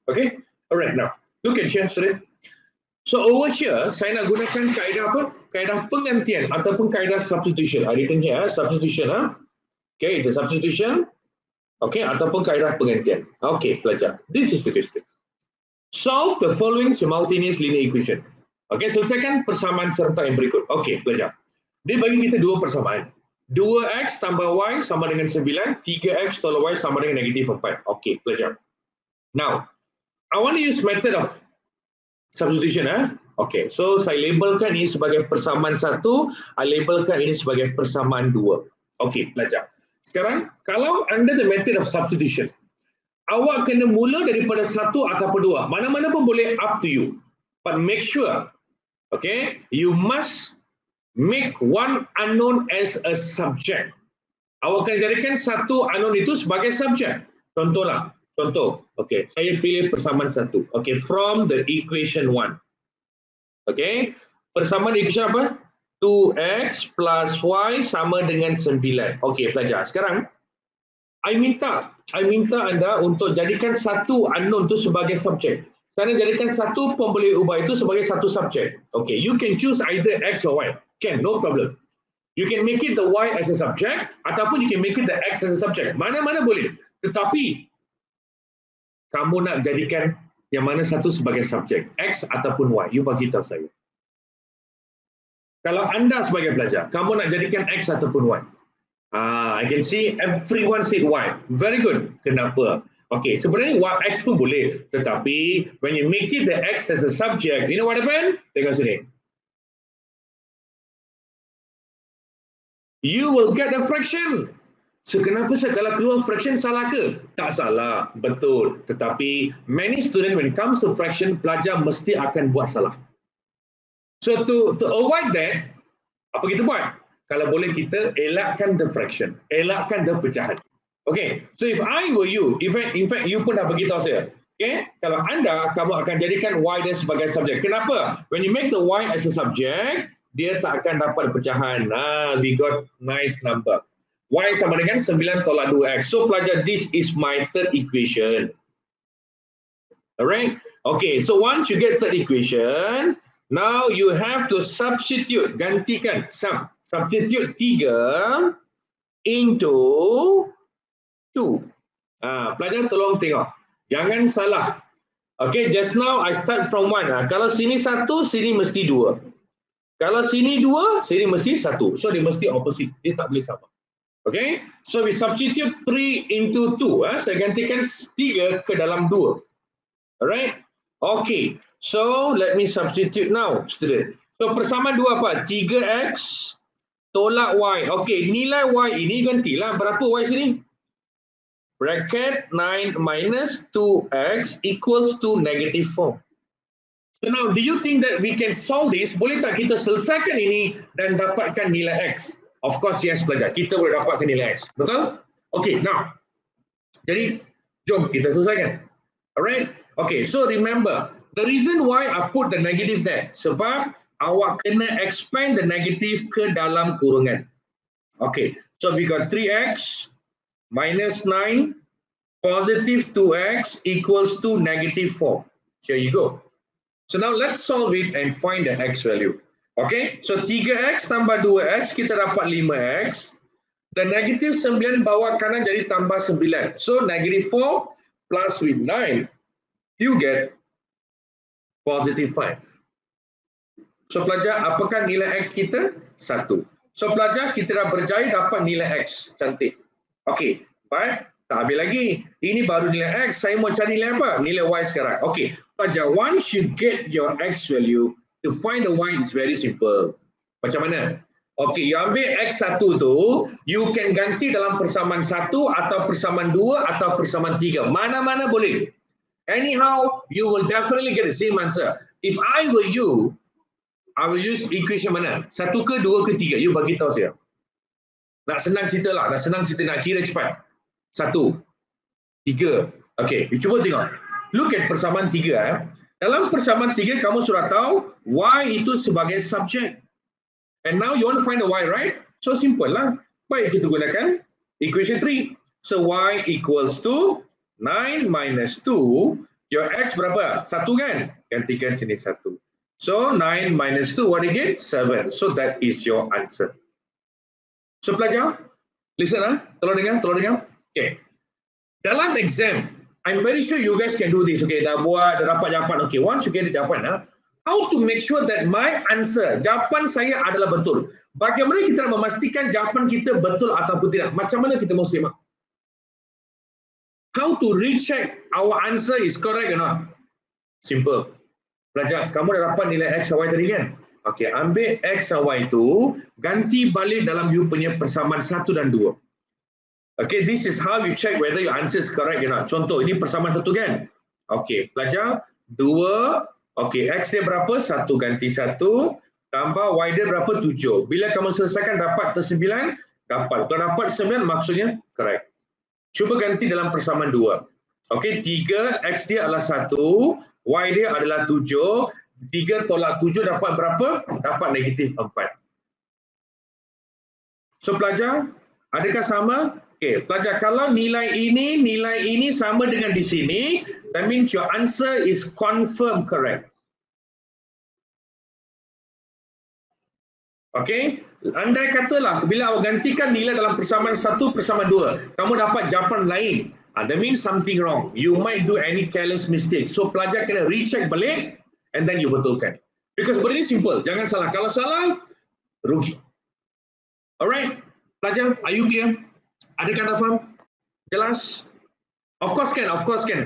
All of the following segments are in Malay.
Okay, alright, now look at here, student. So over here, saya nak gunakan kaedah apa? Kaedah penggantian ataupun kaedah substitution. Written here, substitution. Okay, it's a substitution. Okay, ataupun kaedah penggantian. Okay, pelajar. This is the question. Solve the following simultaneous linear equation. Okay, selesaikan persamaan serta yang berikut. Okay, pelajar. Dia bagi kita dua persamaan. 2x tambah y sama dengan 9, 3x tolak y sama dengan negatif 4. Okay, pelajar. Now, I want to use method of substitution. Okay, so saya labelkan ini sebagai persamaan 1, I labelkan ini sebagai persamaan 2. Okay, pelajar. Sekarang, kalau under the method of substitution, awak kena mula daripada 1 ataupun 2. Mana-mana pun boleh, up to you. But make sure, okay, you must make one unknown as a subject. Awak kena jadikan satu unknown itu sebagai subjek. Contohlah. Contoh, okay, saya pilih persamaan 1. Okay, from the equation 1. Okay, persamaan equation apa? 2x plus y sama dengan 9. Okay, pelajar. Sekarang, I minta anda untuk jadikan satu unknown itu sebagai subjek. Saya jadikan satu pun boleh ubah itu sebagai satu subjek. Okay, you can choose either x or y. Can, no problem. You can make it the y as a subject ataupun you can make it the x as a subject. Mana-mana boleh. Tetapi kamu nak jadikan yang mana satu sebagai subjek, X ataupun Y, you bagi tahu saya. Kalau anda sebagai pelajar, kamu nak jadikan X ataupun Y. I can see everyone said Y. Very good. Kenapa? Okay, sebenarnya Y, X pun boleh. Tetapi, when you make it the X as a subject, you know what happened? Tengok sini. You will get a fraction. So, kenapa kalau keluar fraction salah ke? Tak salah, betul. Tetapi many student when it comes to fraction, pelajar mesti akan buat salah. So to avoid that, apa kita buat? Kalau boleh kita elakkan the fraction, elakkan the pecahan. Okay, so if I were you, in fact you pun dah beritahu saya. Okay, kalau anda, kamu akan jadikan y dia sebagai subjek. Kenapa? When you make the y as a subject, dia tak akan dapat pecahan. We got nice number. Y sama dengan 9 tolak 2x. So pelajar, this is my third equation. Alright? Okay, so once you get third equation, now you have to substitute, gantikan, substitute 3 into 2. Pelajar tolong tengok. Jangan salah. Okay, just now I start from 1. Kalau sini 1, sini mesti 2. Kalau sini 2, sini mesti 1. So dia mesti opposite. Dia tak boleh sama. Okay, so we substitute 3 into 2. Saya gantikan 3 ke dalam 2. Alright? Okay, so let me substitute now, student. So persamaan 2 apa? 3x tolak y. Okay, nilai y ini gantilah. Berapa y sini? Bracket 9 minus 2x equals to negative 4. So now, do you think that we can solve this? Boleh tak kita selesaikan ini dan dapatkan nilai x? Of course, yes, pelajar. Kita boleh dapatkan nilai X. Betul? Okay, now. Jadi, jom kita selesaikan. Alright? Okay, so remember, the reason why I put the negative there, sebab awak kena expand the negative ke dalam kurungan. Okay, so we got 3x minus 9 positive 2x equals to negative 4. Here you go. So now let's solve it and find the x value. Okay, so 3x tambah 2x, kita dapat 5x. Dan negatif 9 bawah kanan jadi tambah 9. So, negative 4 plus with 9, you get positive 5. So, pelajar, apakah nilai x kita? 1. So, pelajar, kita dah berjaya dapat nilai x. Cantik. Okay, but tak habis lagi. Ini baru nilai x. Saya mau cari nilai apa? Nilai y sekarang. Okay, pelajar, once you get your x value, to find the y is very simple. Macam mana? Okay, you ambil x1 tu, you can ganti dalam persamaan 1 atau persamaan 2 atau persamaan 3. Mana-mana boleh. Anyhow, you will definitely get the same answer. If I were you, I will use equation mana? 1 ke 2 ke 3? You bagi tahu saya. Nak senang cerita lah. Nak kira cepat. 1, 3. Okay, you cuba tengok. Look at persamaan 3. Dalam persamaan 3, kamu sudah tahu y itu sebagai subjek. And now you want to find the y, right? So simple lah. Baik, kita gunakan equation 3. So y equals to 9 minus 2 Your X berapa? 1 kan? Gantikan sini 1. So 9 minus 2, what again? 7. So that is your answer. So pelajar, listen tolong dengar. Okay. Dalam exam, I'm very sure you guys can do this. Okay, dah buat, dah dapat jawapan. Okay, once you get the jawapan, how to make sure that my answer, jawapan saya adalah betul. Bagaimana kita nak memastikan jawapan kita betul ataupun tidak? Macam mana kita mau simak? How to recheck our answer is correct or not? Simple. Pelajar, kamu dah dapat nilai X dan Y tadi kan? Okay, ambil X dan Y itu, ganti balik dalam you punya persamaan 1 dan 2. Okay, this is how you check whether your answer is correct or not. Contoh, ini persamaan 1 kan? Okay, pelajar, 2, okay, X dia berapa? 1 ganti 1, tambah Y dia berapa? 7. Bila kamu selesaikan dapat 9, dapat. Kalau dapat 9, maksudnya correct. Cuba ganti dalam persamaan 2. Okay, 3, X dia adalah 1, Y dia adalah 7, 3 tolak 7 dapat berapa? Dapat negatif 4. So pelajar, adakah sama? Okay, pelajar, kalau nilai ini sama dengan di sini, that means your answer is confirmed correct. Okay, andai katalah bila awak gantikan nilai dalam persamaan 1, persamaan 2, kamu dapat jawapan lain. That means something wrong. You might do any careless mistake. So pelajar kena recheck balik and then you betulkan. Because benda ni simple, jangan salah. Kalau salah, rugi. Alright, pelajar, are you clear? Adakah anda faham? Jelas? Of course can.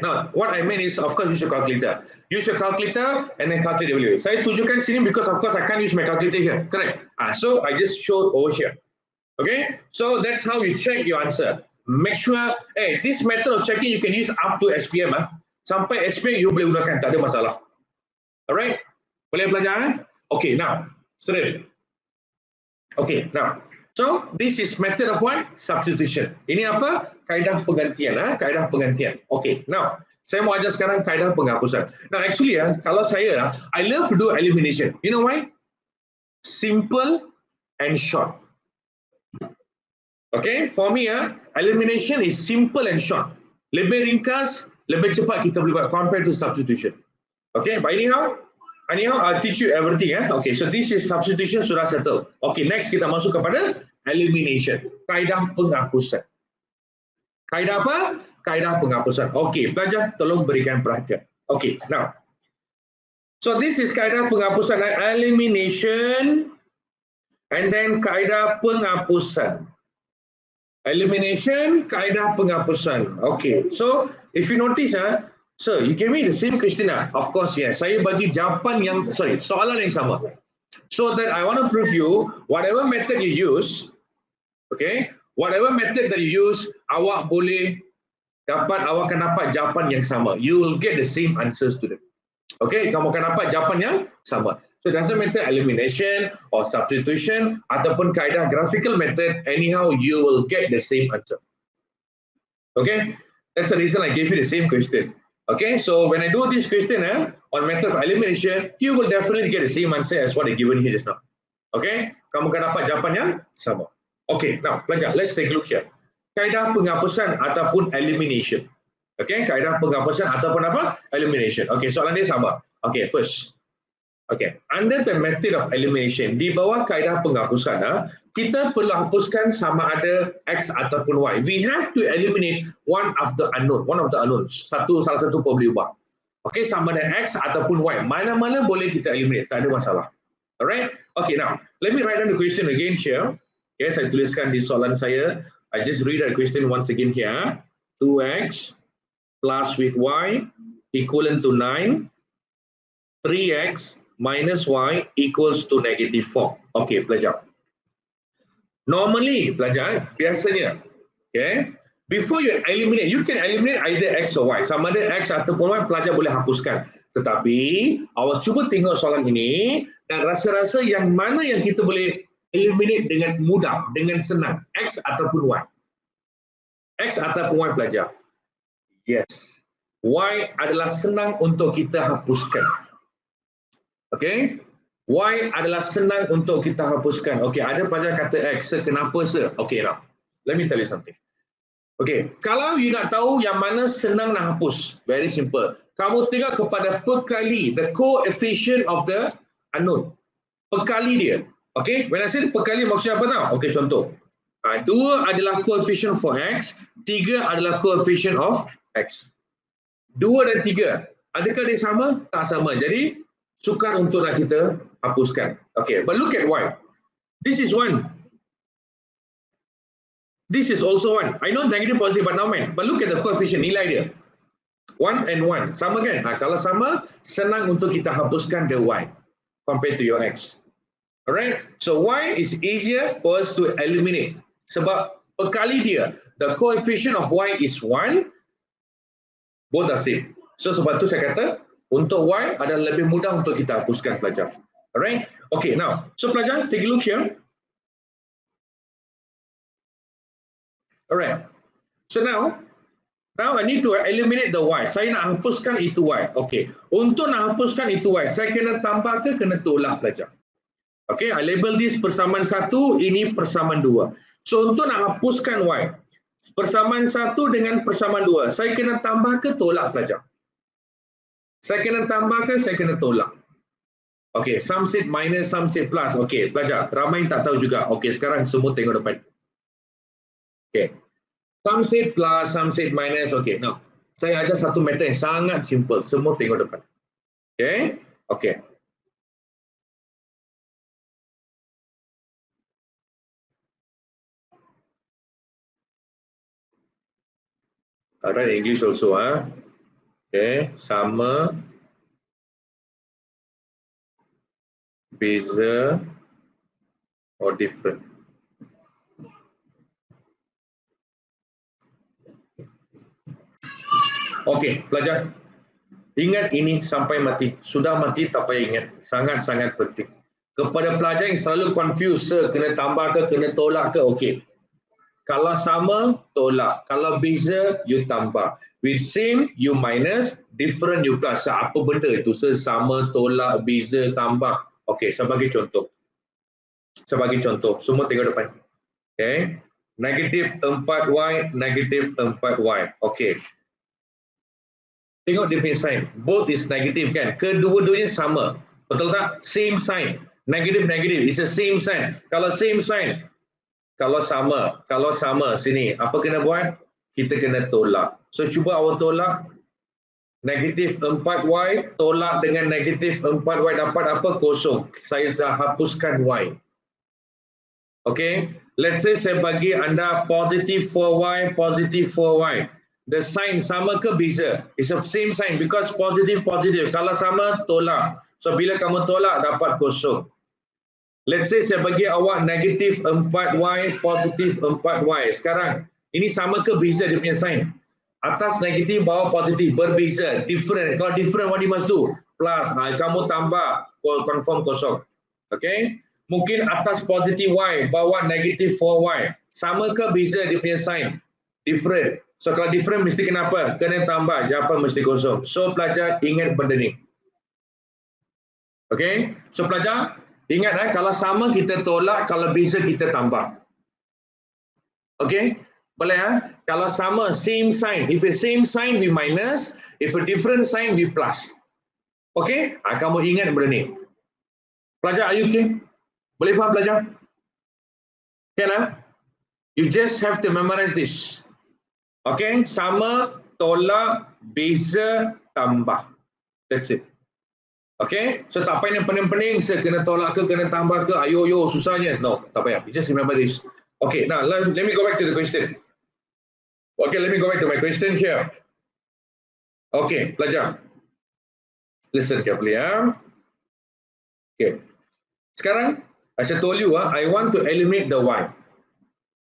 Now, what I mean is, of course, use your calculator. Use your calculator and then calculate the value. Saya tunjukkan sini because, of course, I can't use my calculator here. Correct? So, I just showed over here. Okay? So, that's how you check your answer. Make sure, this method of checking you can use up to SPM. Sampai SPM, you boleh gunakan. Tak ada masalah. Alright? Boleh belajar? Okay, now, student. Okay, now. So, this is method of what? Substitution. Ini apa? Kaedah penggantian. Kaedah penggantian. Okay, now, saya mau ajar sekarang kaedah penghapusan. Now, actually, kalau saya, I love to do elimination. You know why? Simple and short. Okay, for me, elimination is simple and short. Lebih ringkas, lebih cepat kita boleh buat compared to substitution. Okay, but anyhow, I'll teach you everything. Okay, so this is substitution sudah settle. Okay, next kita masuk kepada elimination. Kaedah penghapusan. Kaedah apa? Kaedah penghapusan. Okay, pelajar tolong berikan perhatian. Okay, now. So this is kaedah penghapusan. Elimination and then kaedah penghapusan. Elimination, kaedah penghapusan. Okay, so if you notice, sir, you gave me the same question. Of course, yes. Saya bagi jawapan yang, soalan yang sama. So that I want to prove you, whatever method you use, okay, whatever method that you use, awak akan dapat jawapan yang sama. You will get the same answers to them. Okay, kamu akan dapat jawapan yang sama. So it doesn't matter elimination or substitution ataupun kaedah graphical method, anyhow you will get the same answer. Okay, that's the reason I gave you the same question. Okay, so when I do this question on method of elimination, you will definitely get the same answer as what I given here just now. Okay, kamu akan dapat jawapan yang sama. Okay, now pelajar, let's take a look here. Kaedah penghapusan ataupun elimination. Okay, kaedah penghapusan ataupun apa? Elimination. Okay, soalan dia sama. Okay, first. Okay, under the method of elimination, di bawah kaedah penghapusan, kita perlu hapuskan sama ada X ataupun Y. We have to eliminate one of the unknowns. Salah satu boleh ubah. Okay, sama ada X ataupun Y. Mana-mana boleh kita eliminate, tak ada masalah. Alright? Okay, now, let me write down the question again here. Okay, saya tuliskan di soalan saya. I just read the question once again here. 2X plus with Y equivalent to 9. 3X minus Y equals to negative 4. Okay, pelajar. Normally, pelajar, biasanya, okay, before you eliminate, you can eliminate either X or Y. Sama ada X ataupun Y, pelajar boleh hapuskan. Tetapi, awak cuba tengok soalan ini, dan rasa-rasa yang mana yang kita boleh eliminate dengan mudah, dengan senang. X ataupun Y. X ataupun Y, pelajar. Yes. Y adalah senang untuk kita hapuskan. Okay, Y adalah senang untuk kita hapuskan. Okay, ada pelajar kata X, kenapa sir? Okay, now, let me tell you something. Okay, kalau you nak tahu yang mana senang nak hapus, very simple. Kamu tengok kepada perkali, the coefficient of the unknown. Perkali dia. Okay, when I say perkali maksudnya apa tahu? Okay, contoh. 2 adalah coefficient for X, 3 adalah coefficient of X. 2 dan 3, adakah dia sama? Tak sama. Jadi, sukar untuk nak kita hapuskan. Okay, but look at Y. This is 1. This is also 1. I know negative, positive, but now man. But look at the coefficient, nilai dia. 1 and 1. Sama kan? Kalau sama, senang untuk kita hapuskan the Y compared to your X. Alright? So Y is easier for us to eliminate. Sebab perkali dia, the coefficient of Y is 1. Both are same. So sebab tu saya kata, untuk Y adalah lebih mudah untuk kita hapuskan pelajar. Alright? Okay, now. So pelajar, take a look here. Alright. So now I need to eliminate the Y. Saya nak hapuskan itu Y. Okay. Untuk nak hapuskan itu Y, saya kena tambah ke kena tolak pelajar? Okay, I label this persamaan 1, ini persamaan 2. So untuk nak hapuskan Y, persamaan 1 dengan persamaan 2, saya kena tambah ke tolak pelajar? Saya kena tambah ke saya kena tolak? Okay, some said minus, some said plus. Okay, pelajar, ramai tak tahu juga. Okay, sekarang semua tengok depan. Okay. Some said plus, some said minus. Okay, now saya ajar satu method yang sangat simple. Semua tengok depan. Okay, okay. Alright, English also, Okay, sama, beza, or different. Okay, pelajar. Ingat ini sampai mati. Sudah mati tak payah ingat. Sangat-sangat penting. Kepada pelajar yang selalu confuse, kena tambah ke, kena tolak ke, okay. Kalau sama, tolak. Kalau beza, you tambah. With same, you minus. Different, you plus. Apa benda itu? Sama, tolak, beza, tambah. Okay, sebagai contoh. Sebagai contoh. Semua tengok depan. Okay. Negatif 4Y, negatif 4Y. Okay. Tengok dia punya sign. Both is negative kan? Kedua-duanya sama. Betul tak? Same sign. Negative, negative. It's the same sign. Kalau same sign, kalau sama, sini. Apa kena buat? Kita kena tolak. So, cuba awak tolak. Negatif 4Y, tolak dengan negatif 4Y dapat apa? Kosong. Saya sudah hapuskan Y. Okay? Let's say saya bagi anda positive 4Y, positive 4Y. The sign sama ke beza? It's the same sign because positive, positive. Kalau sama, tolak. So, bila kamu tolak, dapat kosong. Let's say saya bagi awak negatif 4Y, positif 4Y. Sekarang, ini sama ke beza dia punya sign? Atas negatif, bawah positif. Berbeza, different. Kalau different, what you must do? Plus, kamu tambah, confirm kosong. Okay? Mungkin atas positif Y, bawah negatif 4Y. Sama ke beza dia punya sign? Different. So kalau different mesti kenapa? Kena tambah, jawapan mesti kosong. So pelajar ingat benda ni. Okay? So pelajar ingat kalau sama kita tolak, kalau beza kita tambah. Okay? Boleh Kalau sama same sign, if a same sign we minus, if a different sign we plus. Okay? Kamu ingat benda ni. Pelajar, are you okay? Boleh faham pelajar? Can You just have to memorize this. Okay, sama, tolak, beza, tambah. That's it. Okay, so tak payah yang pening-pening, saya kena tolak ke, kena tambah ke, ayo, susahnya. No, tak payah. You just remember this. Okay, now let me go back to the question. Okay, let me go back to my question here. Okay, pelajar. Listen carefully, Okay. Sekarang, as I told you, I want to eliminate the Y.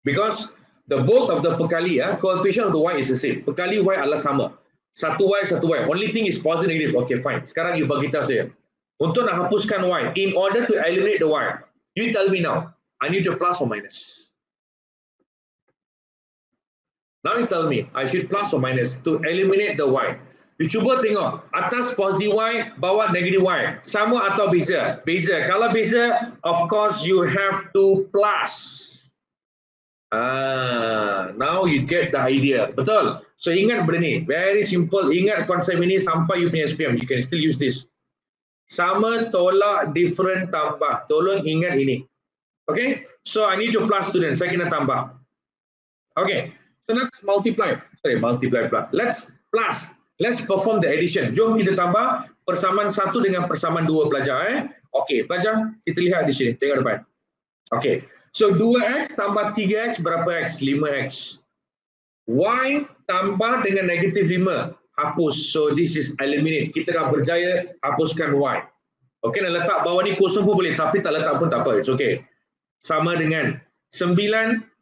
Because the both of the perkali, coefficient of the Y is the same. Perkali Y adalah sama. Satu Y. Only thing is positive, negative. Okay, fine. Sekarang you bagi tahu saya. Untuk nak hapuskan Y, in order to eliminate the Y, you tell me now, I need to plus or minus? Now you tell me, I should plus or minus to eliminate the Y. You cuba tengok, atas positive Y, bawah negative Y. Sama atau beza? Beza. Kalau beza, of course you have to plus. Now you get the idea. Betul? So ingat benda ni. Very simple. Ingat konsep ini sampai you punya SPM. You can still use this. Sama, tolak, different, tambah. Tolong ingat ini. Okay? So I need to plus students. Saya kena tambah. Okay. So let's multiply. Sorry, multiply pula. Let's plus. Let's perform the addition. Jom kita tambah persamaan 1 dengan persamaan 2 pelajar. Okay, pelajar. Kita lihat di sini. Tengok depan. Okay, so 2x tambah 3x berapa x? 5x. Y tambah dengan negatif 5, hapus. So this is eliminate. Kita dah berjaya hapuskan y. Okay, nak letak bawah ni kosong pun boleh, tapi tak letak pun tak apa. It's okay. Sama dengan 9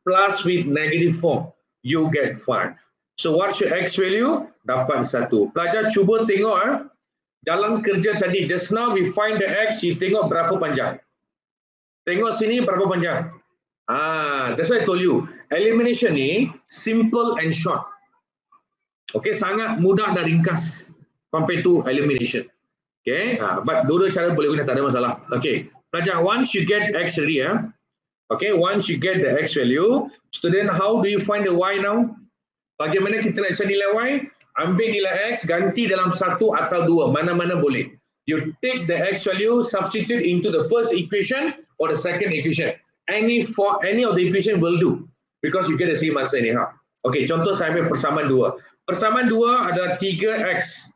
plus with negative 4, you get 5. So what's your x value? Dapat 1. Pelajar cuba tengok dalam kerja tadi. Just now we find the x, you tengok berapa panjang. Tengok sini berapa panjang. That's why I told you. Elimination ni simple and short. Okay, sangat mudah dan ringkas compared to elimination. Okay, but dua-dua cara boleh guna, tak ada masalah. Okay, pelajar, once you get x ready, okay, once you get the x value, student, how do you find the y now? Bagaimana kita nak cari nilai y? Ambil nilai x, ganti dalam 1 atau 2, mana-mana boleh. You take the x value, substitute into the first equation or the second equation. Any of the equation will do because you get the same answer anyhow. Okay, contoh saya ambil persamaan 2. Persamaan 2 adalah 3x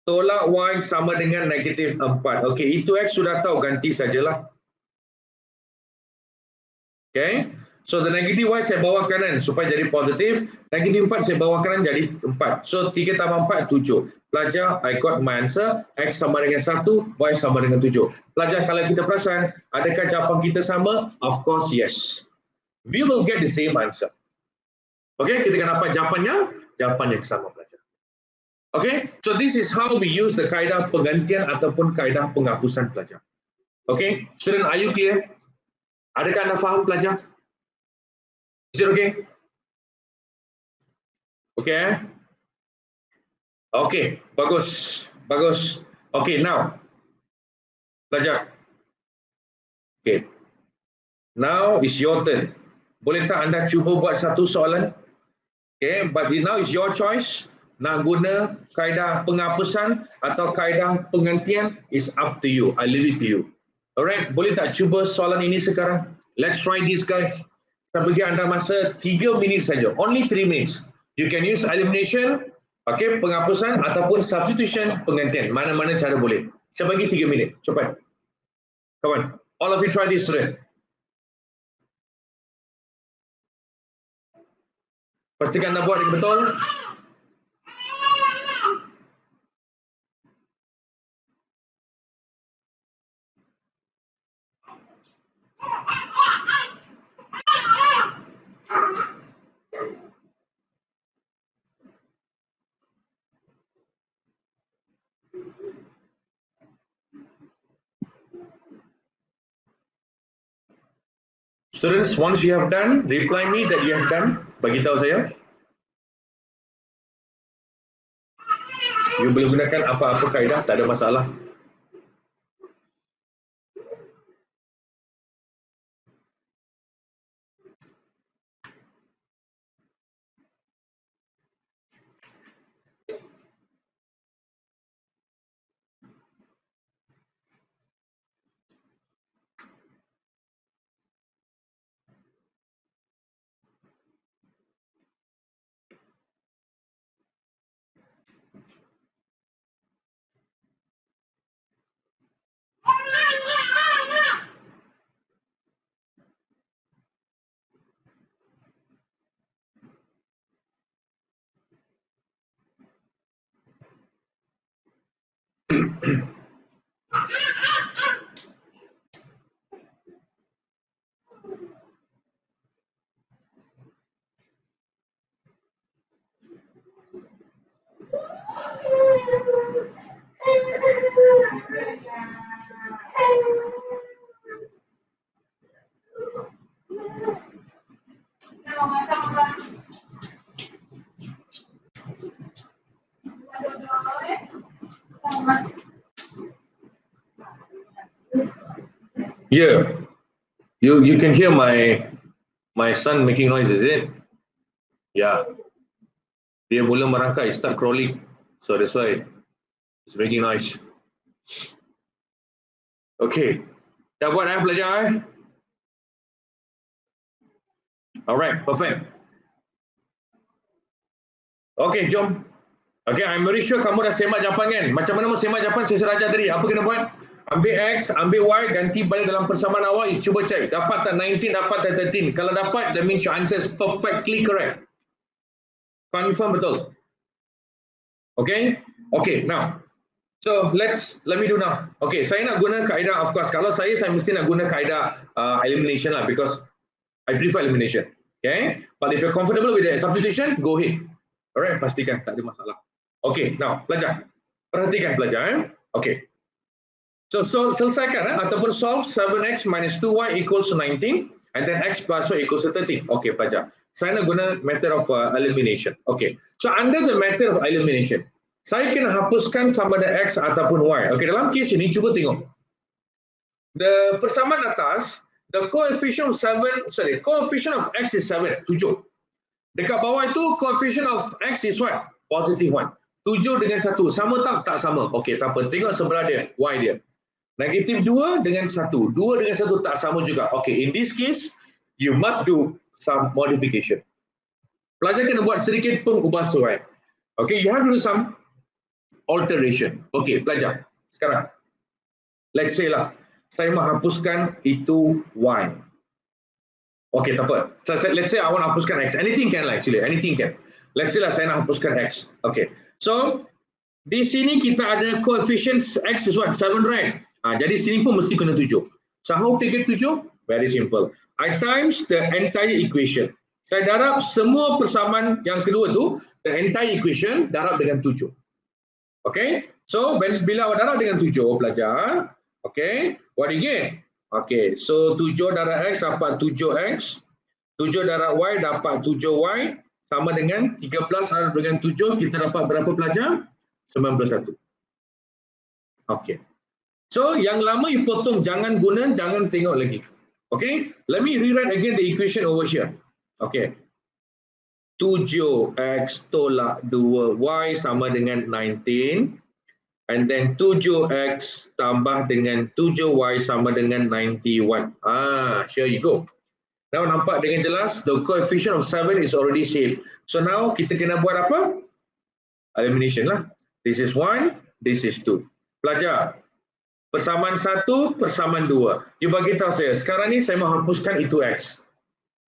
tolak y sama dengan negatif 4. Okay, itu x sudah tahu, ganti sajalah. Okay, so the negative y saya bawa kanan supaya jadi positif. Negatif 4 saya bawa kanan jadi 4. So 3 tambah 4, 7. Pelajar, I got my answer. X sama dengan 1, Y sama dengan 7. Pelajar, kalau kita perasan, adakah jawapan kita sama? Of course, yes. We will get the same answer. Okay, kita akan dapat jawapan yang sama, pelajar. Okay, so this is how we use the kaedah penggantian ataupun kaedah penghapusan, pelajar. Okay, student, are you clear? Adakah anda faham, pelajar? Is it okay? Okay. Okay, bagus, bagus. Okay, now, pelajar. Okay, now is your turn. Boleh tak anda cuba buat satu soalan? Okay, but now is your choice. Nak guna kaedah penghapusan atau kaedah penggantian is up to you. I leave it to you. Alright, boleh tak cuba soalan ini sekarang? Let's try this, guys. Saya bagi anda masa 3 minit saja. Only 3 minutes. You can use elimination, okay, penghapusan ataupun substitution, penggantian. Mana-mana cara boleh. Saya bagi 3 minit. Cepat. Come on. All of you try this, student. Pastikan anda buat yang betul. Students, once you have done, reply me that you have done. Bagi tahu saya. You boleh gunakan apa-apa kaedah, tak ada masalah. Yeah, you can hear my My son making noise, is it? Yeah. Dia mula merangkai, start crawling. So that's why it's making noise. Okay. Dah buat pelajar? Alright, perfect. Okay, jom. Okay, I'm very sure kamu dah semak jawapan kan? Macam mana mau semak jawapan saya ajar tadi? Apa kena buat? Ambil X, ambil Y, ganti balik dalam persamaan awal, cuba cek. Dapat tak 19, dapat tak 13? Kalau dapat, that means your answer is perfectly correct. Confirm betul. Okay? Okay, now. So, let me do now. Okay, saya nak guna kaedah, of course. Kalau saya mesti nak guna kaedah elimination lah, because I prefer elimination. Okay? But if you're comfortable with the substitution, go ahead. Alright, pastikan tak ada masalah. Okay, now, pelajar. Perhatikan pelajar. Okay. So selesaikan ataupun solve 7x minus 2y equals to 19 and then x plus y equals to 13. Okay, pelajar. Saya nak guna method of elimination. Okay. So under the method of elimination, saya kena hapuskan sama ada x ataupun y. Okay, dalam kes ini cuba tengok. The persamaan atas, the coefficient of x is 7, 7. Dekat bawah itu coefficient of x is what? Positive 1. 7 dengan 1 sama tak? Tak sama. Okay, tak apa. Tengok sebelah dia, y dia. Negatif 2 dengan 1. 2 dengan 1 tak sama juga. Okay, in this case, you must do some modification. Pelajar kena buat sedikit pengubahsuaian. Okay, you have to do some alteration. Okay, pelajar. Sekarang, let's say lah, saya menghapuskan itu y. Okay, tak apa. Let's say I want to hapuskan x. Anything can lah actually. Anything can. Let's say lah, saya nak hapuskan x. Okay, so di sini kita ada coefficient x is what? 7, right? Jadi sini pun mesti kena 7. So how to get 7? Very simple. I times the entire equation. Saya darab semua persamaan yang kedua tu, the entire equation darab dengan 7. Okay? So bila awak darab dengan 7, pelajar, okay, what do you get? Okay, so 7 darab x dapat 7x, 7 darab y dapat 7y, sama dengan 13 darab dengan 7, kita dapat berapa pelajar? 91. Okay. So, yang lama you potong, jangan guna, jangan tengok lagi. Okay, let me rewrite again the equation over here. Okay, 7x tolak 2y sama dengan 19. And then 7x tambah dengan 7y sama dengan 91. Here you go. Now nampak dengan jelas, the coefficient of 7 is already saved. So now kita kena buat apa? Elimination lah. This is 1, this is 2. Pelajar. Persamaan 1, persamaan 2. You bagi tahu saya, sekarang ni saya menghapuskan itu x.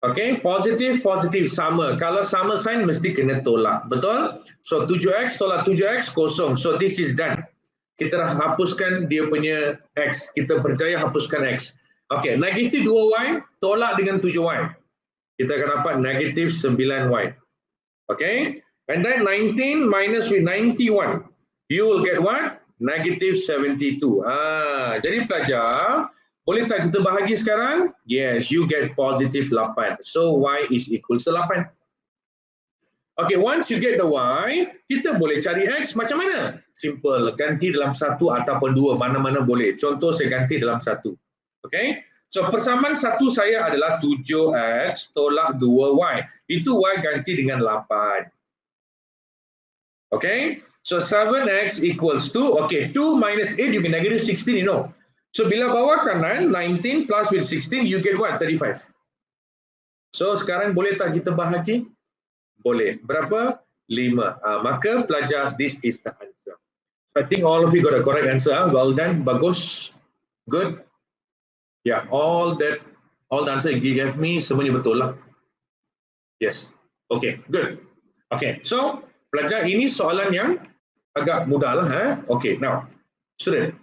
Okay, positif, positif sama. Kalau sama sign mesti kena tolak. Betul? So 7x tolak 7x kosong. So this is done. Kita dah hapuskan dia punya x. Kita berjaya hapuskan x. Okay, negatif 2y tolak dengan 7y. Kita akan dapat negatif 9y. Okay, and then 19 minus with 91. You will get what? Negative 72. Jadi pelajar, boleh tak kita bahagi sekarang? Yes, you get positive 8. So y is equal to 8. Okay, once you get the y, kita boleh cari x macam mana? Simple, ganti dalam 1 ataupun 2, mana-mana boleh. Contoh saya ganti dalam 1. Okay, so persamaan 1 saya adalah 7x tolak 2y. Itu y ganti dengan 8. Okay, so 7x equals to, okay, 2 minus 8, you get negative 16, you know. So, bila bawah kanan, 19 plus with 16, you get what? 35. So, sekarang boleh tak kita bahagi? Boleh. Berapa? 5. Maka, pelajar, this is the answer. So, I think all of you got a correct answer. Well done. Bagus. Good. Yeah, all the answer you gave me, semuanya betul lah. Yes. Okay, good. Okay, so, pelajar, ini soalan yang agak mudah lah. Okay, now, student.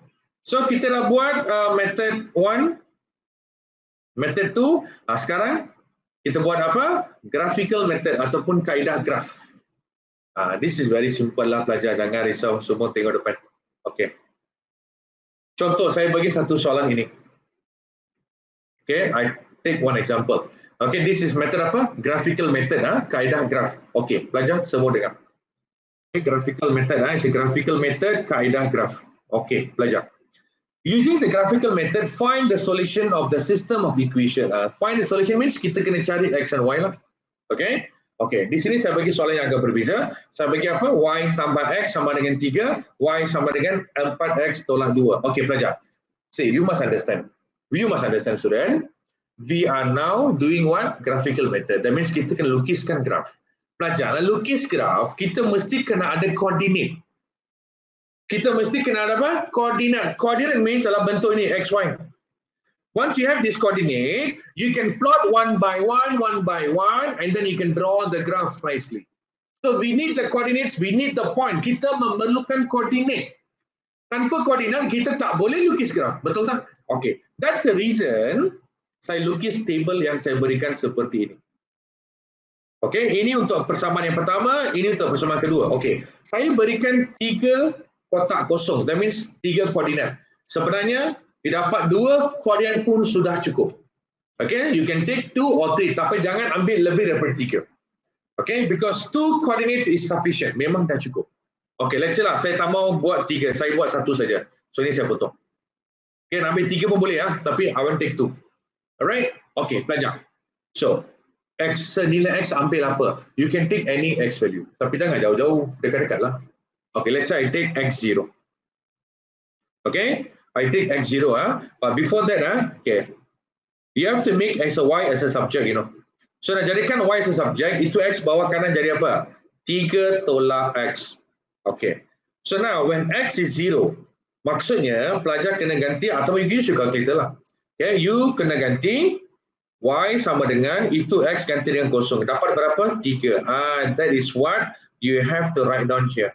So, kita dah buat method 1, method 2. Sekarang, kita buat apa? Graphical method ataupun kaedah graf. This is very simple lah pelajar. Jangan risau, semua tengok depan. Okay. Contoh, saya bagi satu soalan ini. Okay, I take one example. Okay, this is method apa? Graphical method, kaedah graf. Okay, pelajar semua dengar. Okay, graphical method, graphical method, kaedah graf. Okay, pelajar. Using the graphical method, find the solution of the system of equation. Find the solution means kita kena cari x dan y lah. Okay? Okay, di sini saya bagi soalan yang agak berbeza. Saya bagi apa? Y tambah x sama dengan 3, y sama dengan 4x tolak 2. Okay, pelajar. See, you must understand. You must understand, student. We are now doing what? Graphical method. That means kita kena lukiskan graf. Pelajar, lukis graf, kita mesti kena ada koordinat. Kita mesti kena ada apa? Koordinat. Koordinat means dalam bentuk ini, x, y. Once you have this coordinate, you can plot one by one, and then you can draw the graph nicely. So we need the coordinates, we need the point. Kita memerlukan koordinat. Tanpa koordinat, kita tak boleh lukis graf. Betul tak? Okay. That's the reason saya lukis table yang saya berikan seperti ini. Okay. Ini untuk persamaan yang pertama, ini untuk persamaan kedua. Okay. Saya berikan 3 kotak kosong. That means 3 koordinat. Sebenarnya, didapat 2 koordinat pun sudah cukup. Okay, you can take 2 or 3, tapi jangan ambil lebih daripada 3. Okay, because 2 coordinates is sufficient. Memang dah cukup. Okay, let's say lah, saya tak mau buat 3, saya buat 1 saja. So ini saya potong. Okay, nak ambil 3 pun boleh ya, tapi I want take 2. Alright, okay, pelajar. So, x, nilai x ambil apa? You can take any x value. Tapi jangan jauh-jauh, dekat-dekat lah. Okay, let's say I take x0. Okay, I take x0, but before that, okay, you have to make x or y as a subject, you know. So nak jadikan y as a subject, itu x bawah kanan jadi apa? 3 tolak x. Okay. So now when x is 0, maksudnya pelajar kena ganti atau you use your calculator lah. Okay, you kena ganti y sama dengan itu x ganti dengan kosong. Dapat berapa? 3. That is what you have to write down here.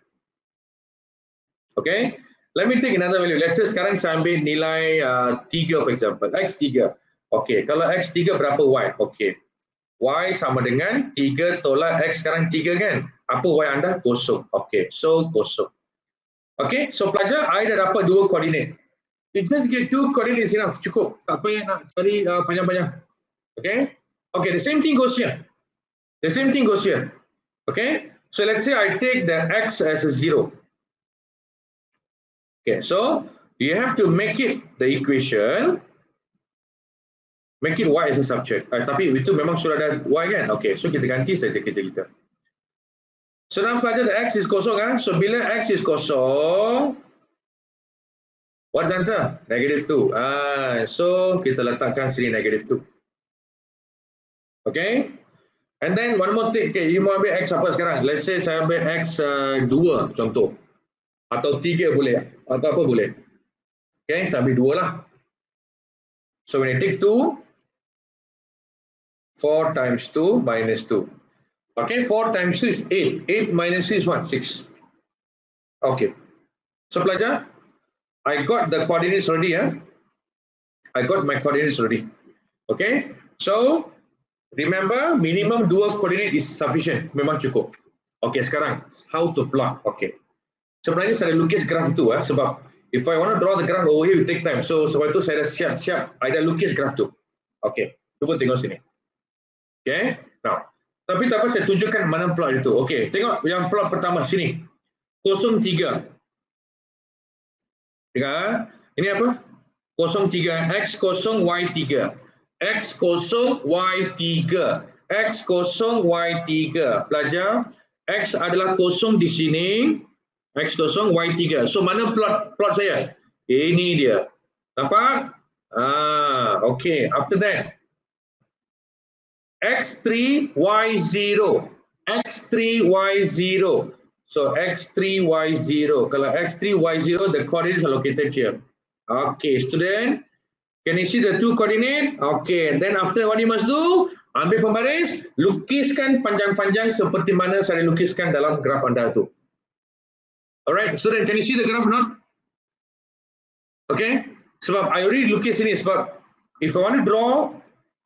Okay. Let me take another value. Let's say sekarang saya ambil nilai 3 for example. X3. Okay. Kalau X3 berapa Y? Okay. Y sama dengan 3 tolak X sekarang 3 kan? Apa Y anda? Kosong. Okay. So kosong. Okay. So pelajar, I dah dapat 2 koordinat. You just get 2 coordinates enough. Cukup. Tak payah nak cari panjang-panjang. Okay. Okay. The same thing goes here. The same thing goes here. Okay. So let's say I take the X as a 0. Okay, so you have to make it the equation, make it y as a subject. Tapi itu memang sudah ada y kan? Okay, so kita ganti saja kerja kita. So dalam pelajar the x is kosong kan? So bila x is kosong, what's the answer? -2. So kita letakkan sini -2. Okay, and then one more thing. Okay, you mau ambil x apa sekarang? Let's say saya ambil x 2 contoh. Atau 3 boleh, atau apa boleh. Okay, saya ambil 2 lah. So when I take 2, 4 times 2 minus 2. Okay, 4 times 2 is 8. 8 minus 2 is what? 6. Okay. So pelajar, I got the coordinates already. I got my coordinates already. Okay. So remember, minimum 2 coordinate is sufficient. Memang cukup. Okay, sekarang how to plot. Okay. Sebenarnya saya lukis graf itu sebab if I want to draw the graph over here, it will take time. So sebab itu saya dah siap-siap, I dah lukis graf tu. Okay, cuba tengok sini. Okay, now, tapi tak apa saya tunjukkan mana plot itu. Okay, tengok yang plot pertama sini. 03. Tengok, ini apa? 03, x0, y3. x0, y3. x0, y3. Pelajar, x adalah kosong di sini. X0, Y3. So mana plot saya? Ini dia. Nampak? Okay. After that, X3, Y0. X3, Y0. So X3, Y0. Kalau X3, Y0, the coordinates are located here. Okay, student. Can you see the 2 coordinate? Okay. And then after what you must do? Ambil pembaris, lukiskan panjang-panjang seperti mana saya lukiskan dalam graf anda tu. Alright, student, can you see the graph or not? Okay, sebab I already lukis sini sebab if I want to draw,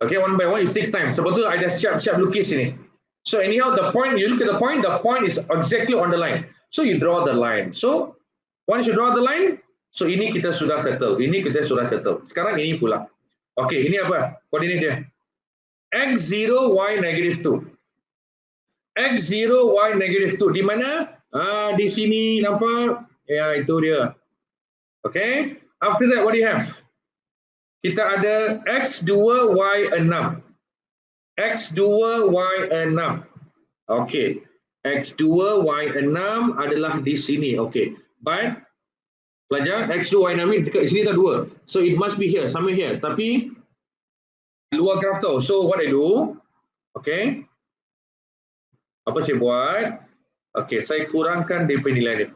okay, one by one, it take time. Sebab tu I dah siap-siap lukis sini. So anyhow, the point, you look at the point is exactly on the line. So you draw the line. So once you draw the line, so ini kita sudah settle. Ini kita sudah settle. Sekarang ini pula. Okay, ini apa? Koordinat dia. X0, Y -2. X0, Y -2. Di mana? Di sini nampak? Ya, itu dia. Okay. After that, what do you have? Kita ada X2 Y6. X2 Y6. Okay. X2 Y6 adalah di sini. Okay. But pelajar X2 Y6 ni dekat sini tak 2. So it must be here, somewhere here. Tapi luar graf tau. So what I do? Okay. Apa saya buat? Okay, saya kurangkan dia punya nilai dia.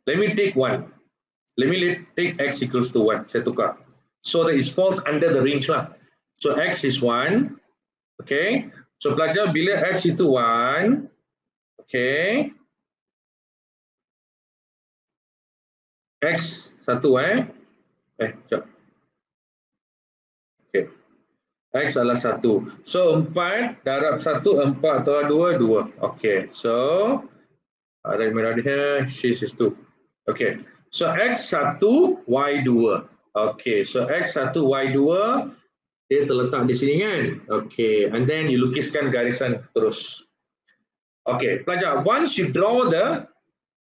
Let me take 1. Let me take X equals to 1. Saya tukar. So that it falls under the range lah. So X is 1. Okay. So pelajar bila X itu 1. Okay. X 1 sekejap. Okay. X adalah 1. So 4 darab 1, 4 tambah 2, 2. Okay. So ada merah dia, this is 2. Okay. So X1, Y2. Okay. So X1, Y2 dia terletak di sini kan. Okay. And then you lukiskan garisan terus. Okay. Pelajar, once you draw the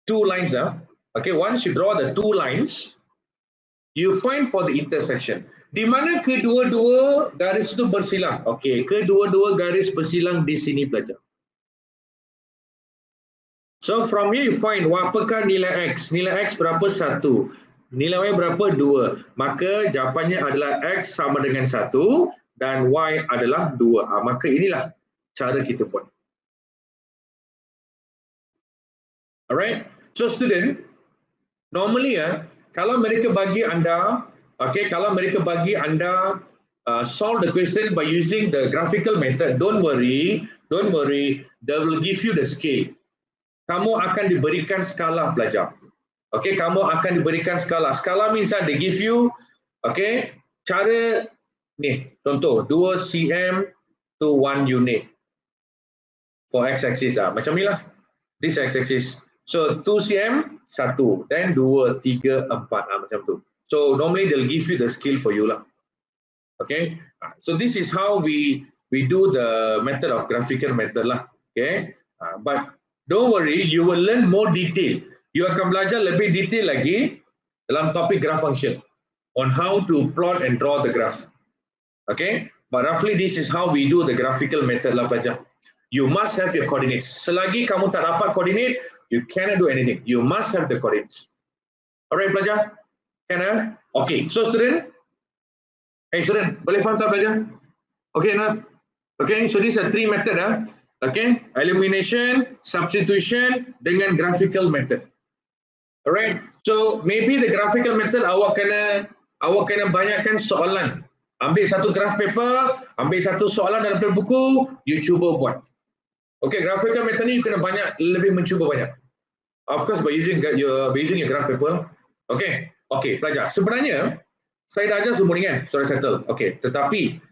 two lines, okay, once you draw the two lines, you find for the intersection. Di mana kedua-dua garis itu bersilang? Okay, kedua-dua garis bersilang di sini pelajar. So from here you find apakah nilai X? Nilai X berapa? 1. Nilai Y berapa? 2. Maka jawapannya adalah X sama dengan 1 dan Y adalah 2. Maka inilah cara kita buat. Alright. So student, normally kalau mereka bagi anda, okay, kalau mereka bagi anda solve the question by using the graphical method, don't worry, they will give you the scale. Kamu akan diberikan skala pelajar. Okay, kamu akan diberikan skala. Skala means they give you, okay, cara ni, contoh 2 cm to 1 unit for x-axis macam ni lah. This x-axis. So 2 cm 1, then 2, 3, 4 macam tu. So normally they'll give you the scale for you lah. Okay, so this is how we do the method of graphical method lah. Okay, but don't worry, you will learn more detail. You akan belajar lebih detail lagi dalam topik graph function on how to plot and draw the graph. Okay, but roughly this is how we do the graphical method lah pelajar. You must have your coordinates. Selagi kamu tak dapat coordinate, you cannot do anything. You must have the coordinates. Alright pelajar? Can Okay, so student. Hey student, boleh faham tak pelajar? Okay, nah. Okay, so these are 3 method Okay, elimination, substitution dengan graphical method. Alright, so maybe the graphical method awak kena banyakkan soalan. Ambil satu graph paper, ambil satu soalan dalam buku, you cuba buat. Okay, graphical method ni you kena lebih mencuba banyak. Of course by using your graph paper. Okay, pelajar. Sebenarnya saya dah ajar semua ni kan, sudah settle. Okay, tetapi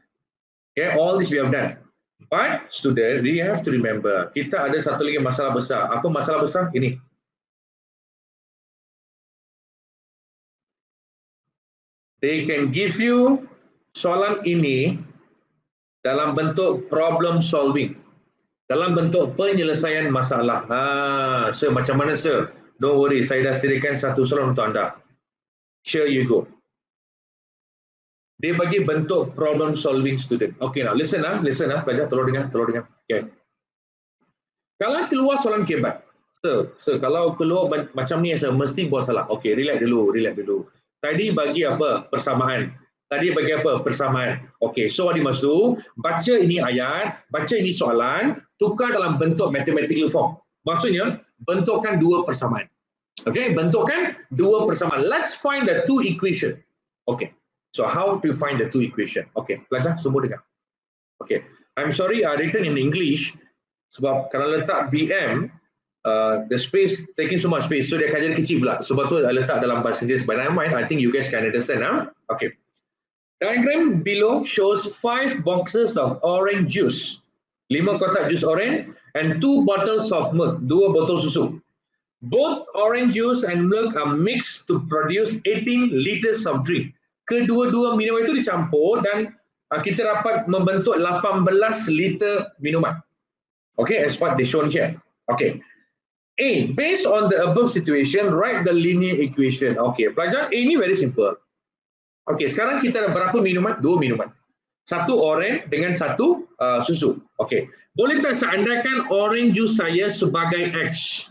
okay, all this we have done. But student, we have to remember, kita ada satu lagi masalah besar. Apa masalah besar? Ini. They can give you soalan ini dalam bentuk problem solving. Dalam bentuk penyelesaian masalah. Sir, macam mana sir? Don't worry, saya dah sediakan satu soalan untuk anda. Here you go. Dia bagi bentuk problem solving student. Okay, now listen pelajar, tolong dengar. Okay. Kalau keluar soalan kebat, sir, kalau keluar macam ni sir, mesti buat salah. Okay, relax dulu. Tadi bagi apa? Persamaan. Okay, so what you must do? Baca ini ayat, baca ini soalan, tukar dalam bentuk mathematical form. Maksudnya, bentukkan 2 persamaan. Okay, bentukkan 2 persamaan. Let's find the 2 equation. Okay. So how to find the 2 equation? Okay, pelajar semua dengar. Okay, I'm sorry, written in English sebab kalau letak BM, the space taking so much space, so dia akan jadi kecil pula. Sebab tu letak dalam bahasa Inggeris. But never mind, I think you guys can understand now. Okay. Diagram below shows 5 boxes of orange juice, 5 kotak jus orange, and 2 bottles of milk, 2 botol susu. Both orange juice and milk are mixed to produce 18 liters of drink. Kedua-dua minuman itu dicampur dan kita dapat membentuk 18 liter minuman. Okay, as what they shown here. Okay. A, based on the above situation, write the linear equation. Okay, pelajar, A ini very simple. Okey, sekarang kita ada berapa minuman? 2 minuman. Satu orange dengan satu susu. Okey. Boleh tak saya andaikan orange juice saya sebagai X?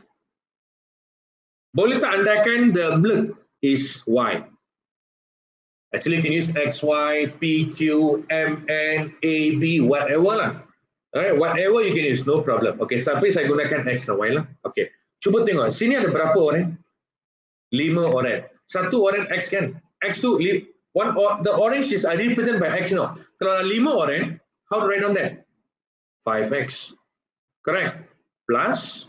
Boleh tak andaikan the milk is Y? Actually, you can use X, Y, P, Q, M, N, A, B, whatever lah. Alright, whatever you can use, no problem. Okay, tapi saya gunakan X dan Y lah. Okay, cuba tengok. Sini ada berapa orange? 5 orange. Satu orange X kan? X tu, the orange is represented by X, you know. Kalau ada 5 orange, how to write down that? 5X. Correct. Plus,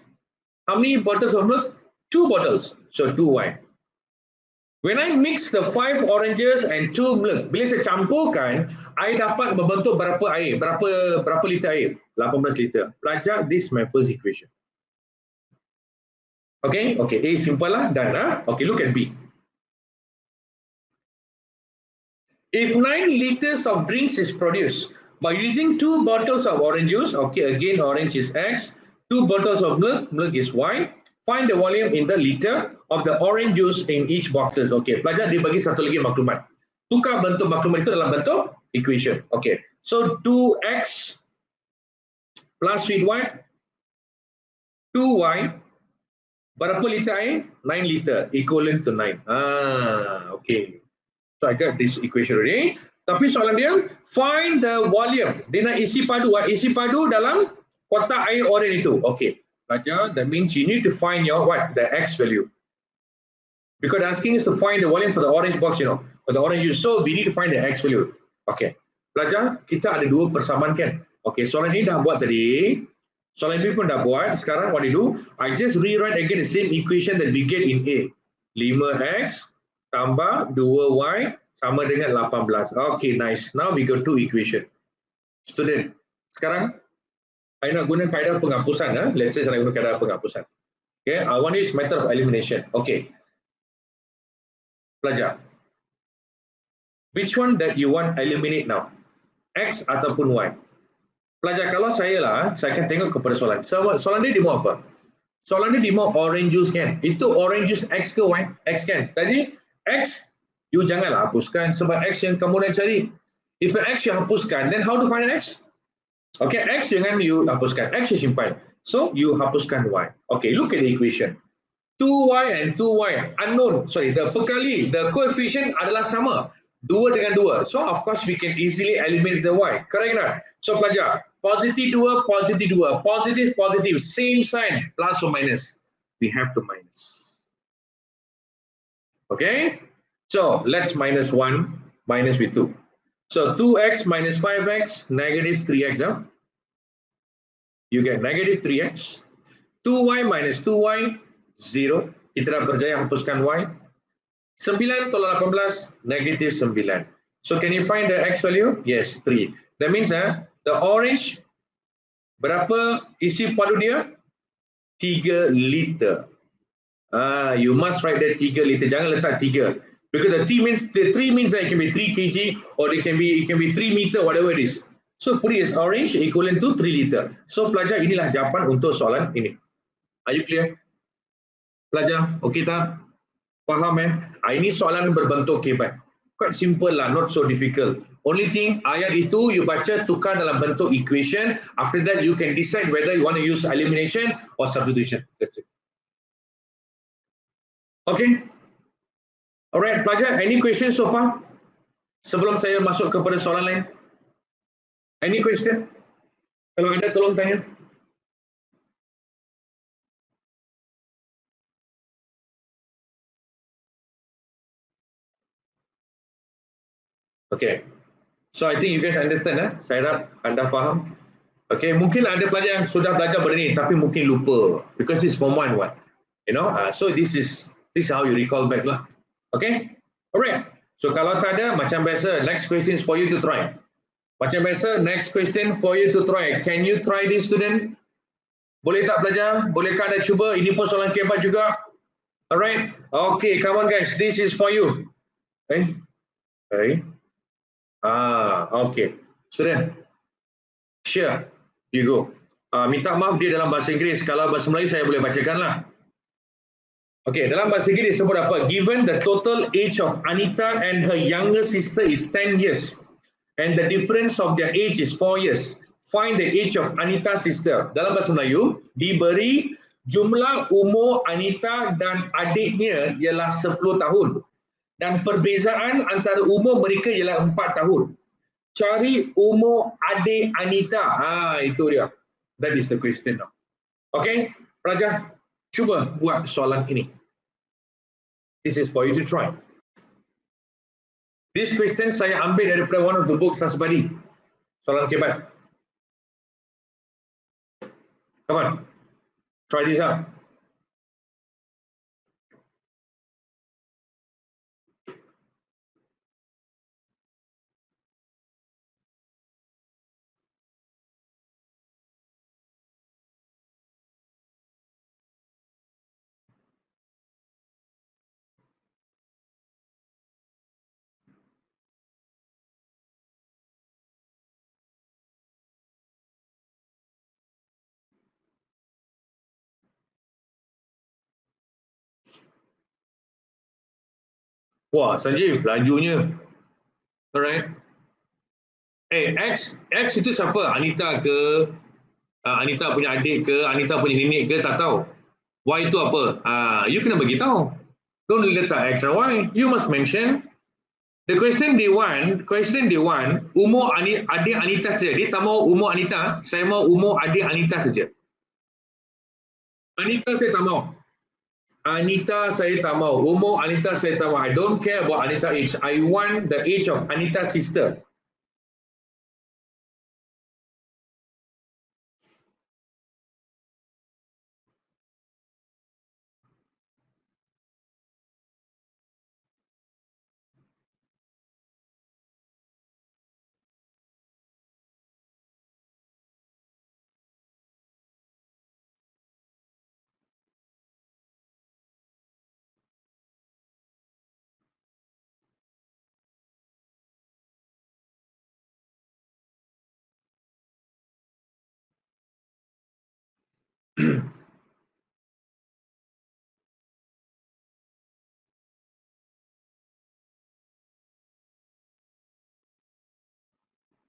how many bottles of milk? 2 bottles. So, 2Y. When I mix the 5 oranges and 2 milk, bila saya campurkan, I dapat membentuk berapa air? Berapa liter air? 18 liter. Pelajar, this is my first equation. Okay, okay. A simple lah, done lah. Okay, look at B. If 9 liters of drinks is produced by using 2 bottles of orange juice, okay, again orange is X, 2 bottles of milk, milk is Y, find the volume in the liter of the orange juice in each boxes. Okay, pelajar dia bagi satu lagi maklumat. Tukar bentuk maklumat itu dalam bentuk equation. Okay, so 2X plus with Y, 2Y, berapa liter air? 9 liter, equivalent to 9. Okay. So I got this equation already. Tapi soalan dia, find the volume. Dia nak isi padu. Isi padu dalam kotak air orange itu. Okay. Pelajar, that means you need to find your what? The X value. Because asking is to find the volume for the orange box, you know. For the orange juice. So we need to find the X value. Okay. Pelajar, kita ada 2 persamaan kan? Okay. Soalan ini dah buat tadi. Soalan ini pun dah buat. Sekarang what do you do? I just rewrite again the same equation that we get in A. 5X tambah 2Y sama dengan 18. Okay, nice. Now we got 2 equation. Student, sekarang I nak guna kaedah penghapusan. Let's say saya nak guna kaedah penghapusan. Okay, I want to use method of elimination. Okay. Pelajar. Which one that you want eliminate now? X ataupun Y? Pelajar, kalau saya lah, saya akan tengok kepada soalan. Soalan dia mau apa? Soalan dia mau orange juice kan? Itu orange juice X ke Y? X kan? Tadi X, you janganlah hapuskan sebab X yang kamu nak cari. If X you hapuskan, then how to find X? Okay, X jangan you hapuskan. X you simpan. So, you hapuskan Y. Okay, look at the equation. 2Y and 2Y, unknown. Sorry, the coefficient adalah sama. 2 dengan 2. So, of course, we can easily eliminate the Y. Correct not? So, pelajar, positive 2, positive 2. Positive, positive. Same sign, plus or minus. We have to minus. Okay, so let's minus 1 minus with 2. So 2X minus 5X, negative 3X. You get negative 3X. 2Y minus 2Y, 0. Kita dah berjaya hapuskan Y. 9 tolak 18, negative 9. So can you find the X value? Yes, 3. That means the orange, berapa isi padu dia? 3 liter. You must write that 3 liter. Jangan letak 3. Because the 3 means that it can be 3 kg or it can be 3 meter, whatever it is. So put it as orange equivalent to 3 liter. So pelajar, inilah jawapan untuk soalan ini. Are you clear? Pelajar, okay tak? Faham ini soalan berbentuk kebat. Quite simple lah, not so difficult. Only thing, ayat itu you baca tukar dalam bentuk equation. After that, you can decide whether you want to use elimination or substitution. That's it. Okay. Alright, pelajar, any questions so far? Sebelum saya masuk kepada soalan lain. Any question? Kalau ada, tolong tanya. Okay. So I think you guys understand. Saya harap anda faham. Okay, mungkin ada pelajar yang sudah belajar benda ni tapi mungkin lupa because this is form 1 what. You know, so this is how you recall back lah. Okay? Alright. So kalau tak ada, macam biasa, next question is for you to try. Macam biasa, next question for you to try. Can you try this, student? Boleh tak pelajar? Bolehkah anda cuba? Ini pun soalan kebat juga. Alright. Okay, come on guys. This is for you. Okay. Okay. Student. Sure. You go. Minta maaf dia dalam bahasa Inggeris. Kalau bahasa Melayu saya boleh bacakan lah. Okay, dalam bahasa Inggeris disebut apa? Given the total age of Anita and her younger sister is 10 years and the difference of their age is 4 years. Find the age of Anita's sister. Dalam bahasa Melayu, diberi jumlah umur Anita dan adiknya ialah 10 tahun. Dan perbezaan antara umur mereka ialah 4 tahun. Cari umur adik Anita. Itu dia. That is the question now. Okay, pelajar, cuba buat soalan ini. This is for you to try. This question saya ambil daripada one of the books Hasbadi. Soalan kebat. Come on, try this out. Wah, Sanjeev, lajunya. Alright. X itu siapa? Anita ke? Anita punya adik ke? Anita punya nenek ke? Tak tahu. Y itu apa? You kena bagi tahu. Don't letak X dan Y. You must mention. The question they want, umur adik Anita saja. Dia tak mau umur Anita, saya mau umur adik Anita saja. Anita saya tak mau. Anita saya tak mau. Umur Anita saya tak mau. I don't care about Anita age. I want the age of Anita's sister.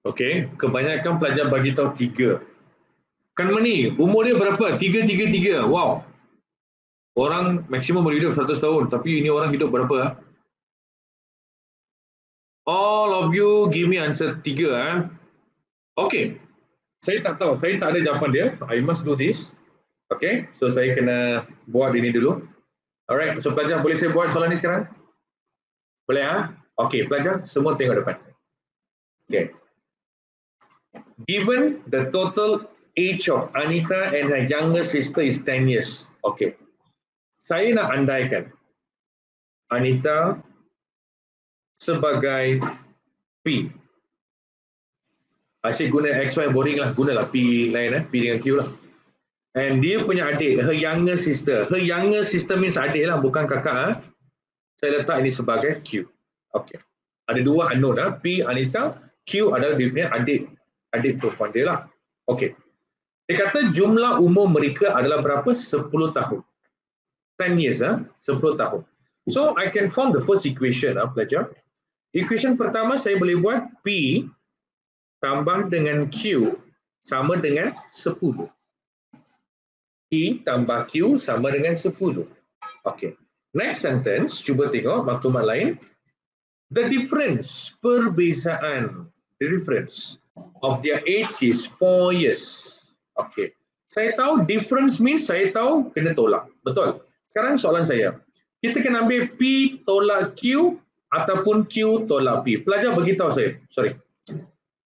Okey, kebanyakan pelajar bagi tahu 3. Kan ni, umur dia berapa? 3. Wow. Orang maksimum boleh hidup 100 tahun, tapi ini orang hidup berapa? All of you give me answer 3. Okey. Saya tak tahu, saya tak ada jawapan dia. I must do this. Okay, so saya kena buat ini dulu. Alright, so pelajar boleh saya buat soalan ni sekarang? Boleh Okay, pelajar semua tengok depan. Okay. Given the total age of Anita and her younger sister is 10 years. Okay. Saya nak andaikan Anita sebagai P. Asyik guna XY boring lah, gunalah P lain P dengan Q lah. And dia punya adik, her younger sister. Her younger sister means adik lah, bukan kakak. Saya letak ini sebagai Q. Okay. Ada 2 unknown P Anita, Q adalah dia punya adik perempuan dia lah. Okay. Dia kata jumlah umur mereka adalah berapa? 10 tahun. 10 years 10 tahun. So I can form the first equation pelajar. Equation pertama saya boleh buat P tambah dengan Q sama dengan 10. P tambah Q sama dengan 10. Okay. Next sentence, cuba tengok maklumat lain. The difference, perbezaan, the difference of their age is 4 years. Okay. Saya tahu difference means saya tahu kena tolak. Betul. Sekarang soalan saya. Kita kena ambil P tolak Q ataupun Q tolak P. Pelajar beritahu saya. Sorry.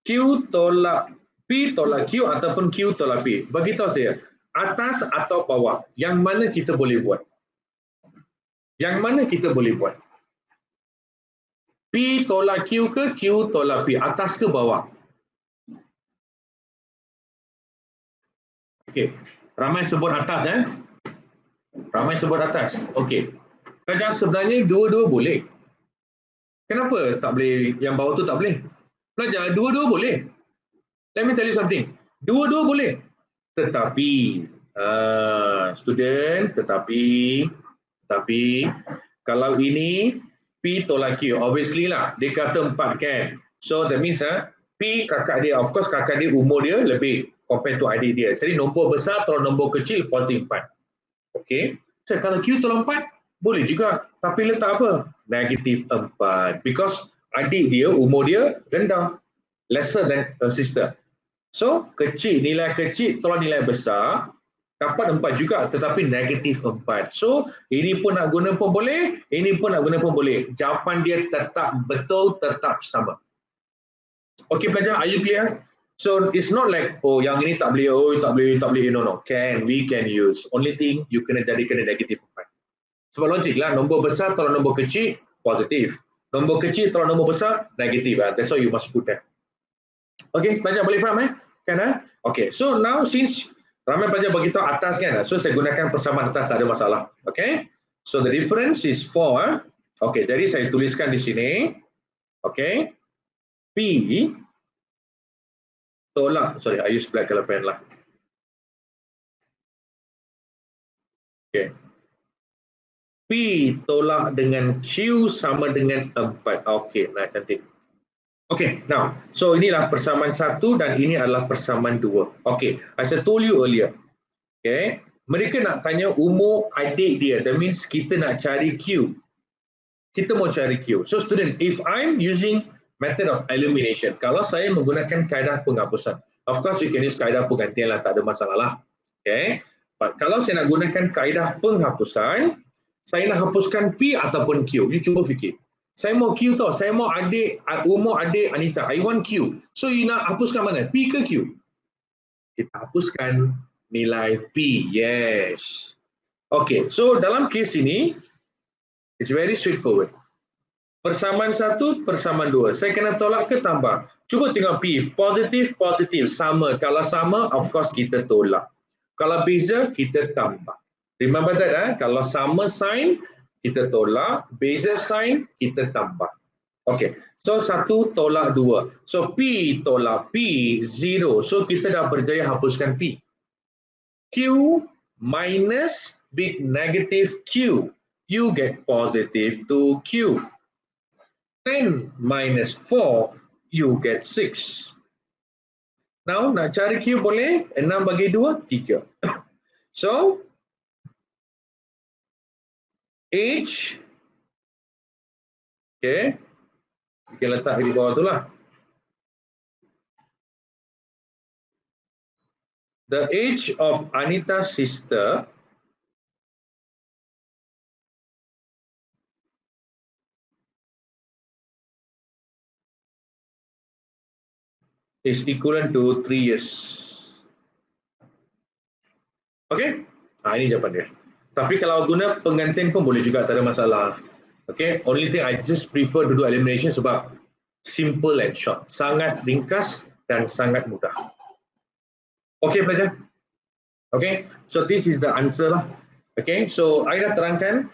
Q tolak P tolak Q ataupun Q tolak P. Beritahu saya. Atas atau bawah, yang mana kita boleh buat? Yang mana kita boleh buat? P tolak Q ke Q tolak P? Atas ke bawah? Okey, ramai sebut atas Ramai sebut atas. Okey. Pelajar sebenarnya dua-dua boleh. Kenapa tak boleh yang bawah tu tak boleh? Pelajar dua-dua boleh. Let me tell you something. Dua-dua boleh. Tetapi Tapi kalau ini P tolak Q, obviously lah, dia kata 4 kan. So that means P kakak dia, of course kakak dia umur dia lebih compared to adik dia. Jadi nombor besar tolak nombor kecil positif 4. Okay. So kalau Q tolak 4, boleh juga. Tapi letak apa? Negatif 4. Because adik dia, umur dia rendah. Lesser than her sister. So kecil, nilai kecil tolak nilai besar. Dapat 4 juga tetapi negatif 4. So ini pun nak guna pun boleh, ini pun nak guna pun boleh. Jawapan dia tetap betul, tetap sama. Okay pelajar, are you clear? So it's not like, oh yang ini tak boleh, oh tak boleh, no. We can use. Only thing, you kena jadikan negatif 4. Sebab logik lah, nombor besar tolak nombor kecil, positif. Nombor kecil tolak nombor besar, negatif. That's why you must put that. Okay, pelajar boleh faham Kan Okay, so now since ramai pelajar beritahu atas kan, so saya gunakan persamaan atas, tak ada masalah. Okay, so the difference is 4. Okay, jadi saya tuliskan di sini. Okay, P tolak, sorry, I use black color pen lah. Okay, P tolak dengan Q sama dengan 4. Okay, nah cantik. Okay, now, so inilah persamaan 1 dan ini adalah persamaan 2. Okay, as I told you earlier. Okay, mereka nak tanya umur adik dia. That means kita nak cari Q. Kita mau cari Q. So student, if I'm using method of elimination, kalau saya menggunakan kaedah penghapusan, of course you can use kaedah penggantian lah, tak ada masalah lah. Okay, but kalau saya nak gunakan kaedah penghapusan, saya nak hapuskan P ataupun Q. You cuba fikir. Saya mau Q tau, saya mau adik, umur adik Anita. I want Q. So you nak hapuskan mana? P ke Q? Kita hapuskan nilai P. Yes. Okay, so dalam kes ini, it's very straightforward. Persamaan 1, persamaan 2. Saya kena tolak ke tambah? Cuba tengok P. Positif, positif. Sama. Kalau sama, of course kita tolak. Kalau beza, kita tambah. Remember that, kalau sama sign, kita tolak. Beza sign, kita tambah. Okay, so 1 tolak 2. So P tolak P, 0. So kita dah berjaya hapuskan P. Q minus with negative Q. You get positive 2Q. 10 minus 4, you get 6. Now, nak cari Q boleh? 6 bagi 2, 3. So, H, okay, kita letak di bawah tu lah. The age of Anita's sister is equivalent to 3 years. Okay, ini jawapan dia. Tapi kalau guna penggantian pun boleh juga, tak ada masalah. Okay, only thing I just prefer to do elimination sebab simple and short. Sangat ringkas dan sangat mudah. Okay, pelajar? Okay, so this is the answer lah. Okay, so I dah terangkan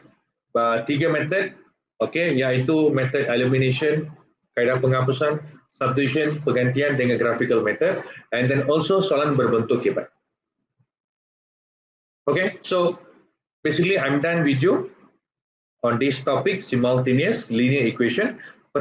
3 method. Okay, iaitu method elimination, kaedah penghapusan, substitution, pergantian dengan graphical method, and then also soalan berbentuk hebat. Okay, so basically I'm done with you on this topic, simultaneous linear equation.